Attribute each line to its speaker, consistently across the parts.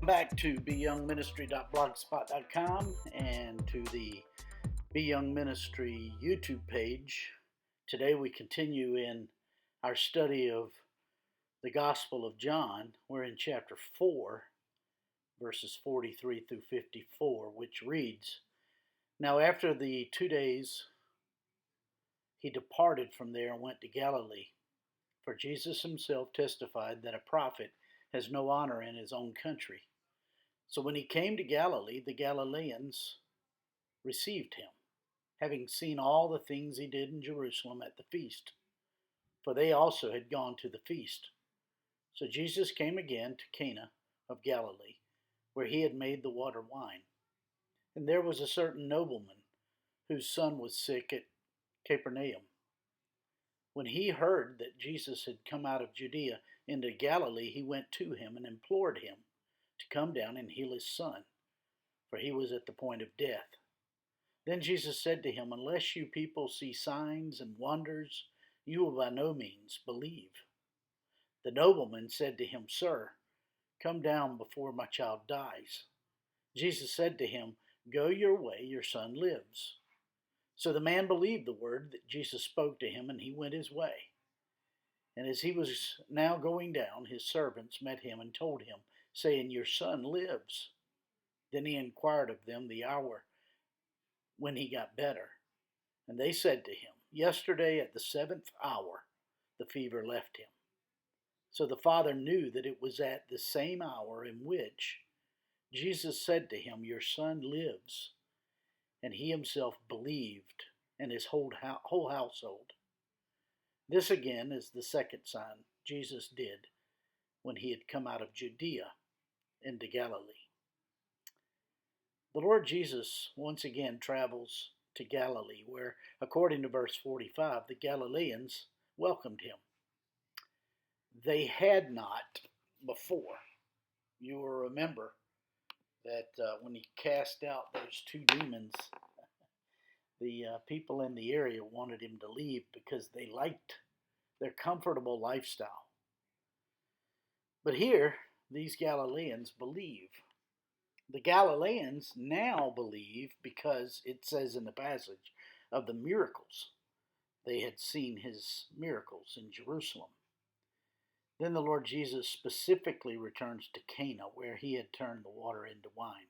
Speaker 1: Back to BYoungMinistry.blogspot.com and to the BYoung Ministry YouTube page. Today we continue in our study of the Gospel of John. We're in chapter 4, verses 43 through 54, which reads, "Now after the 2 days he departed from there and went to Galilee, for Jesus himself testified that a prophet has no honor in his own country. So when he came to Galilee, the Galileans received him, having seen all the things he did in Jerusalem at the feast, for they also had gone to the feast. So Jesus came again to Cana of Galilee, where he had made the water wine. And there was a certain nobleman whose son was sick at Capernaum. When he heard that Jesus had come out of Judea into Galilee, he went to him and implored him to come down and heal his son, for he was at the point of death. Then Jesus said to him, Unless you people see signs and wonders, you will by no means believe. The nobleman said to him, Sir, come down before my child dies. Jesus said to him, Go your way, your son lives. So the man believed the word that Jesus spoke to him, and he went his way. And as he was now going down, his servants met him and told him, saying, Your son lives. Then he inquired of them the hour when he got better. And they said to him, Yesterday at the 7th hour the fever left him. So the father knew that it was at the same hour in which Jesus said to him, Your son lives. And he himself believed, and his whole household. This again is the second sign Jesus did when he had come out of Judea into Galilee. The Lord Jesus once again travels to Galilee, where, according to verse 45, the Galileans welcomed him. They had not before. You will remember that when he cast out those two demons, the people in the area wanted him to leave because they liked their comfortable lifestyle. But here, these Galileans believe. The Galileans now believe because it says in the passage of the miracles. They had seen his miracles in Jerusalem. Then the Lord Jesus specifically returns to Cana, where he had turned the water into wine.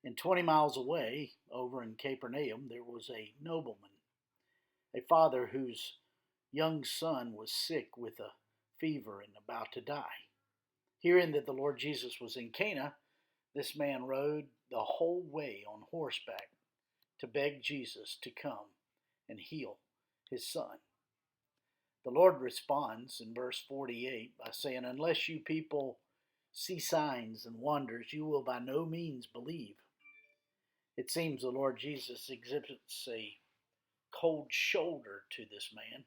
Speaker 1: And 20 miles away, over in Capernaum, there was a nobleman, a father whose young son was sick with a fever and about to die. Hearing that the Lord Jesus was in Cana, this man rode the whole way on horseback to beg Jesus to come and heal his son. The Lord responds in verse 48 by saying, Unless you people see signs and wonders, you will by no means believe. It seems the Lord Jesus exhibits a cold shoulder to this man,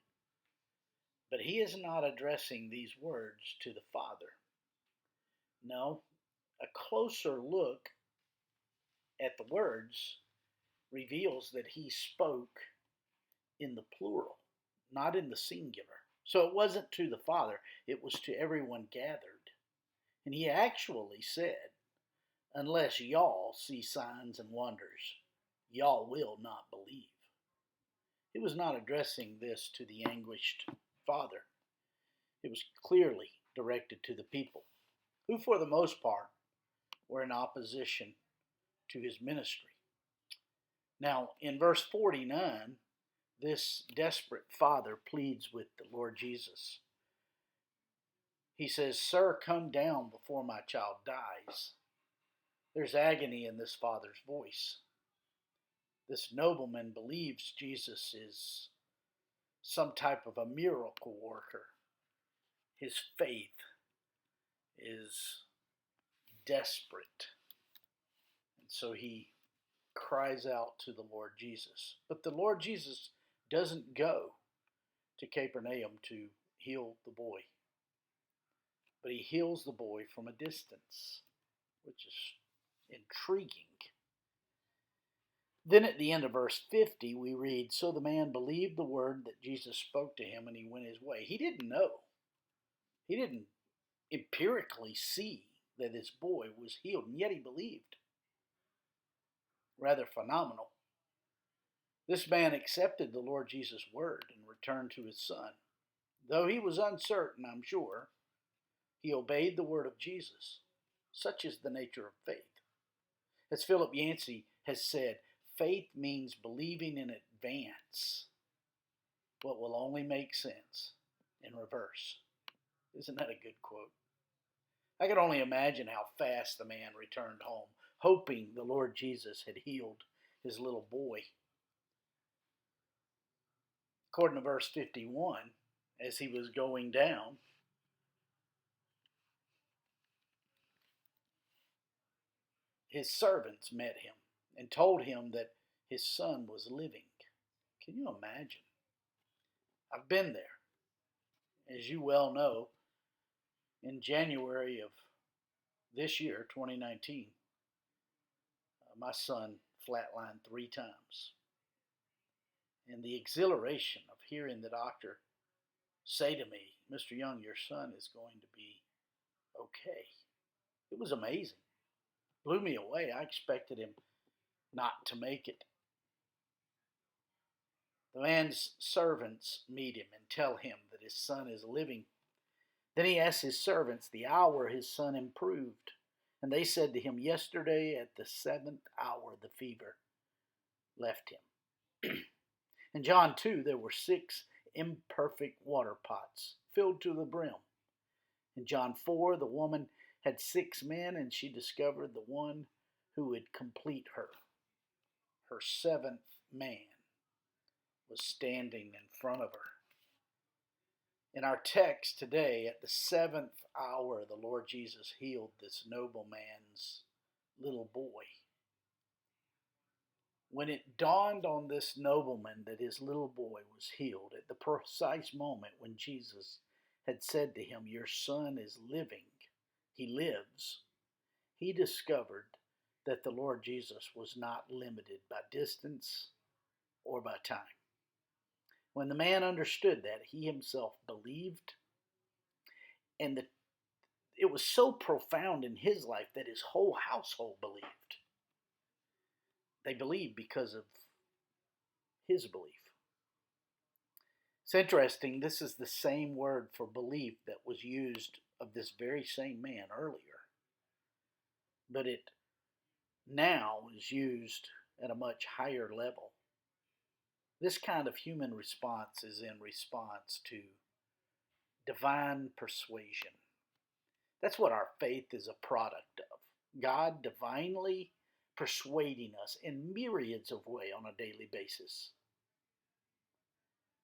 Speaker 1: but he is not addressing these words to the Father. No, a closer look at the words reveals that he spoke in the plural, not in the singular. So it wasn't to the Father, it was to everyone gathered. And he actually said, Unless y'all see signs and wonders, y'all will not believe. He was not addressing this to the anguished father. It was clearly directed to the people, who for the most part were in opposition to his ministry. Now, in verse 49, this desperate father pleads with the Lord Jesus. He says, Sir, come down before my child dies. There's agony in this father's voice. This nobleman believes Jesus is some type of a miracle worker. His faith is desperate. And so he cries out to the Lord Jesus. But the Lord Jesus doesn't go to Capernaum to heal the boy. But he heals the boy from a distance, which is intriguing. Then at the end of verse 50, we read, So the man believed the word that Jesus spoke to him, and he went his way. He didn't know. He didn't empirically see that his boy was healed, and yet he believed. Rather phenomenal. This man accepted the Lord Jesus' word and returned to his son. Though he was uncertain, I'm sure, he obeyed the word of Jesus. Such is the nature of faith. As Philip Yancey has said, faith means believing in advance what will only make sense in reverse. Isn't that a good quote? I could only imagine how fast the man returned home, hoping the Lord Jesus had healed his little boy. According to verse 51, as he was going down, his servants met him and told him that his son was living. Can you imagine? I've been there. As you well know, in January of this year, 2019, my son flatlined 3 times. And the exhilaration of hearing the doctor say to me, Mr. Young, your son is going to be okay. It was amazing. Blew me away. I expected him not to make it. The man's servants meet him and tell him that his son is living. Then he asks his servants the hour his son improved. And they said to him, yesterday at the 7th hour the fever left him. In John 2, there were 6 imperfect water pots filled to the brim. In John 4, the woman had 6 men, and she discovered the one who would complete her. Her 7th man was standing in front of her. In our text today, at the 7th hour, the Lord Jesus healed this nobleman's little boy. When it dawned on this nobleman that his little boy was healed, at the precise moment when Jesus had said to him, your son is living, he lives, he discovered that the Lord Jesus was not limited by distance or by time. When the man understood that, he himself believed, and it was so profound in his life that his whole household believed. They believed because of his belief. It's interesting, this is the same word for belief that was used of this very same man earlier. But it now is used at a much higher level. This kind of human response is in response to divine persuasion. That's what our faith is a product of. God divinely persuading us in myriads of ways on a daily basis.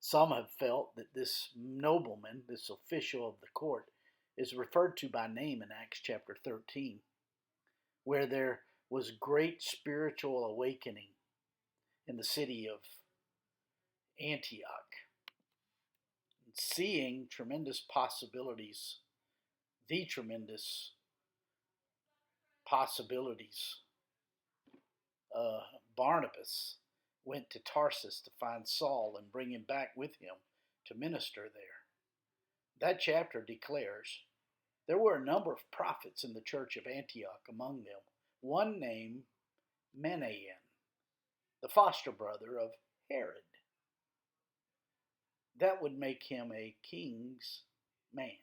Speaker 1: Some have felt that this nobleman, this official of the court, is referred to by name in Acts chapter 13, where there was great spiritual awakening in the city of Antioch. Seeing tremendous possibilities, the tremendous possibilities, Barnabas went to Tarsus to find Saul and bring him back with him to minister there. That chapter declares there were a number of prophets in the church of Antioch, among them one named Manaen, the foster brother of Herod. That would make him a king's man,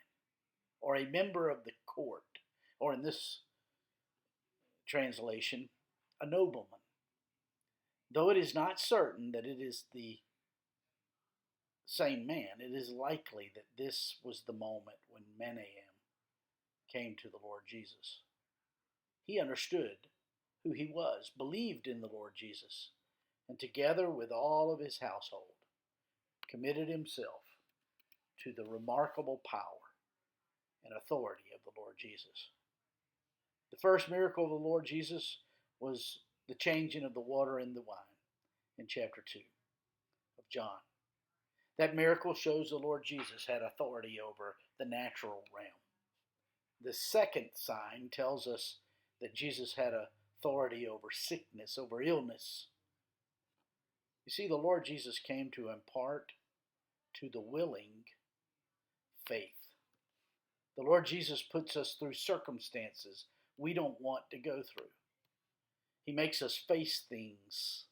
Speaker 1: or a member of the court, or in this translation, a nobleman. Though it is not certain that it is the same man, it is likely that this was the moment when Manaen came to the Lord Jesus. He understood who he was, believed in the Lord Jesus, and together with all of his household, committed himself to the remarkable power and authority of the Lord Jesus. The first miracle of the Lord Jesus was the changing of the water into wine in chapter 2 of John. That miracle shows the Lord Jesus had authority over the natural realm. The second sign tells us that Jesus had authority over sickness, over illness. You see, the Lord Jesus came to impart to the willing faith. The Lord Jesus puts us through circumstances we don't want to go through. He makes us face things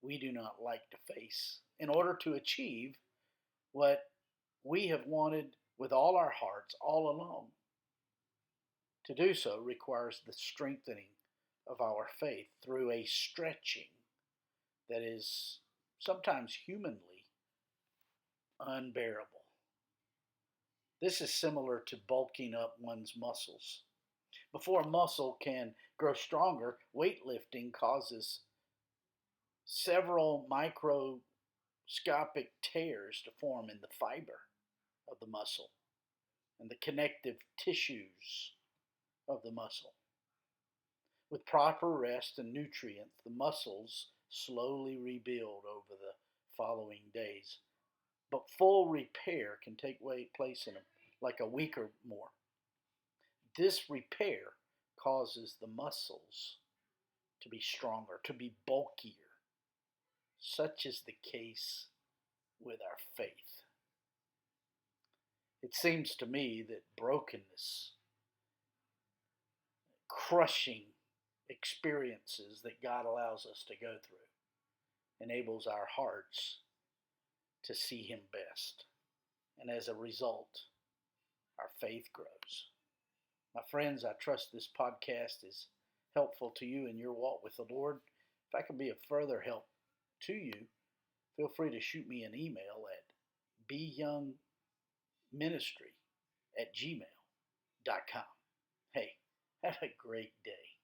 Speaker 1: we do not like to face in order to achieve what we have wanted with all our hearts all along. To do so requires the strengthening of our faith through a stretching that is sometimes humanly unbearable. This is similar to bulking up one's muscles. Before a muscle can grow stronger, weightlifting causes several microscopic tears to form in the fiber of the muscle and the connective tissues of the muscle. With proper rest and nutrients, the muscles slowly rebuild over the following days. But full repair can take place in like a week or more. This repair causes the muscles to be stronger, to be bulkier. Such is the case with our faith. It seems to me that brokenness, crushing experiences that God allows us to go through, enables our hearts to see Him best. And as a result, our faith grows. My friends, I trust this podcast is helpful to you in your walk with the Lord. If I can be of further help to you, feel free to shoot me an email at BYoungMinistry@gmail.com. Hey, have a great day.